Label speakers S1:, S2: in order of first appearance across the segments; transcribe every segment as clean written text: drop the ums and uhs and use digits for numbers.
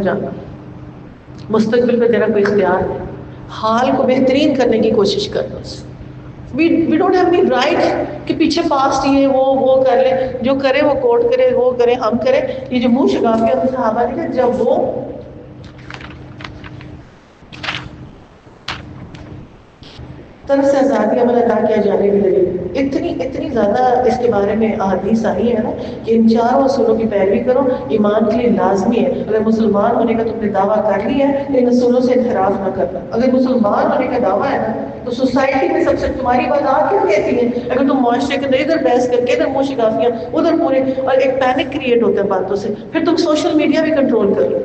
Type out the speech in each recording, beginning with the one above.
S1: جانا، مستقبل پہ تیرا کوئی اختیار نہیں، حال کو بہترین کرنے کی کوشش کرنا. We don't have any right کہ پیچھے پاسٹ یہ وہ کر لے، جو کرے وہ کوٹ کرے، وہ کرے ہم کرے. یہ جو منہ شگافیہ صحابہ نے جب وہ طرف سے آزادی عمل ادا کیا جانے بھی لگے، اتنی زیادہ اس کے بارے میں احادیث آئی ہے نا کہ ان چاروں اصولوں کی پیروی کرو، ایمان کے لیے لازمی ہے. اگر مسلمان ہونے کا تم نے دعویٰ کر لیا ہے تو ان اصولوں سے انحراف نہ کرنا. اگر مسلمان ہونے کا دعویٰ ہے نا تو سوسائٹی میں سب سے تمہاری بات آ کیوں کہتی ہے؟ اگر تم معاشرے کے اندر ادھر بحث کر کے ادھر منہ شگافیاں ادھر پورے، اور ایک پینک کریٹ ہوتا ہے باتوں سے، پھر تم سوشل میڈیا بھی کنٹرول کر لو،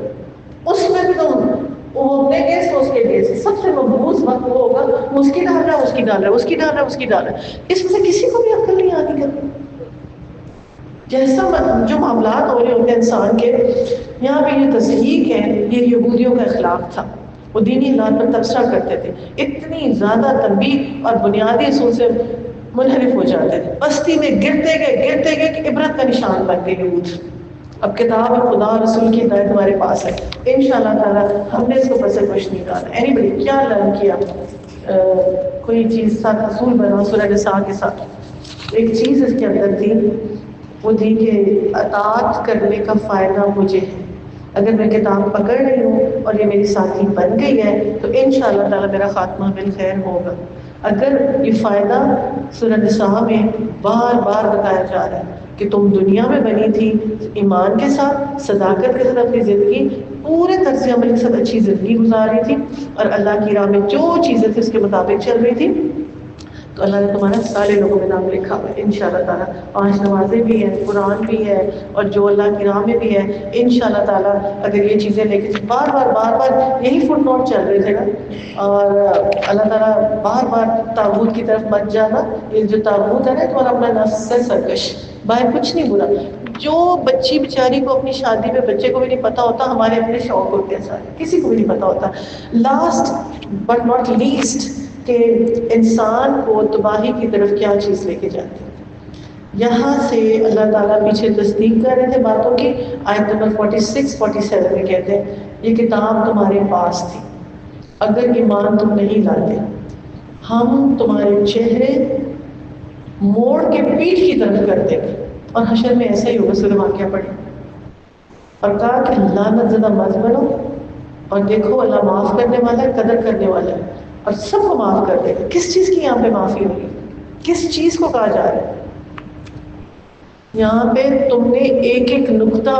S1: اس میں بھی تم وہ اپنے گیس تو اس کے گیس سب سے مبوس وقت وہ ہوگا، وہ اس کی ڈال رہا ہے، اس کی ڈال رہا ہے، اس کی ڈال رہا ہے، اس کی ڈال رہا ہے. اس میں سے کسی کو بھی عقل نہیں آتی کرنی. جیسا جو معاملات ہو رہے ہوتے ہیں انسان کے یہاں پہ، یہ تصحیح ہے، یہ یہودیوں کا اخلاق تھا. وہ دینی حالات پر تبصرہ کرتے تھے، اتنی زیادہ تنبیہ اور بنیادی اصول سے منحرف ہو جاتے تھے، بستی میں گرتے گئے کہ عبرت کا نشان بن گئے یہود. اب کتاب خدا اور رسول کی ہدایت ہمارے پاس ہے، انشاءاللہ تعالی ہم نے اس کو پس کچھ نہیں ڈالا. اینی بڑی کیا لرن کیا، کوئی چیز ساتھ اصول بنا سورہ نساء کے ساتھ. ایک چیز اس کے اندر تھی، وہ تھی کہ اطاعت کرنے کا فائدہ مجھے ہے. اگر میں کتاب پکڑ رہی ہوں اور یہ میری ساتھی بن گئی ہے تو انشاءاللہ تعالی میرا خاتمہ بالخیر ہوگا. اگر یہ فائدہ سورہ نساء میں بار بار بتایا جا رہا ہے کہ تم دنیا میں بنی تھی ایمان کے ساتھ، صداقت کے ساتھ، اپنی زندگی پورے طرز عمل کے ساتھ اچھی زندگی گزار رہی تھی، اور اللہ کی راہ میں جو چیزیں تھیں اس کے مطابق چل رہی تھی، تو اللہ نے تمہارا سارے لوگوں میں نام لکھا ہوا ہے انشاءاللہ تعالیٰ. 5 نمازیں بھی ہیں، قرآن بھی ہے، اور جو اللہ کی راہ میں بھی ہے انشاءاللہ تعالیٰ. اگر یہ چیزیں لے کے بار بار یہی فٹ نوٹ چل رہے تھے نا، اور اللہ تعالیٰ بار تاغوت کی طرف مت جانا. یہ جو تاغوت ہے نا تمہارا اپنا نفس ہے سرکش، باہر کچھ نہیں برا. جو بچی بیچاری کو اپنی شادی پہ بچے کو بھی نہیں پتا ہوتا، ہمارے اپنے شوق ہوتے ہیں سارے، کسی کو بھی نہیں پتا ہوتا. لاسٹ بٹ ناٹ لیسٹ کہ انسان کو تباہی کی طرف کیا چیز لے کے جاتی ہے. یہاں سے اللہ تعالیٰ پیچھے تصدیق کر رہے تھے باتوں کی. آیت نمبر 46-47 میں کہتے ہیں یہ کتاب تمہارے پاس تھی، اگر ایمان تم نہیں لاتے ہم تمہارے چہرے موڑ کے پیٹھ کی طرف کر دیں گے. اور حشر میں ایسا ہی ہوگا. سورہ واقعہ پڑھیں. اور کہا کہ لعنت زدہ مت بنو، اور دیکھو اللہ معاف کرنے والا ہے، قدر کرنے والا ہے، اور سب کو معاف کر دے گا. کس چیز کی یہاں پہ معافی ہوگی؟ کس چیز کو کہا جا رہا ہے یہاں پہ؟ تم نے ایک ایک نقطہ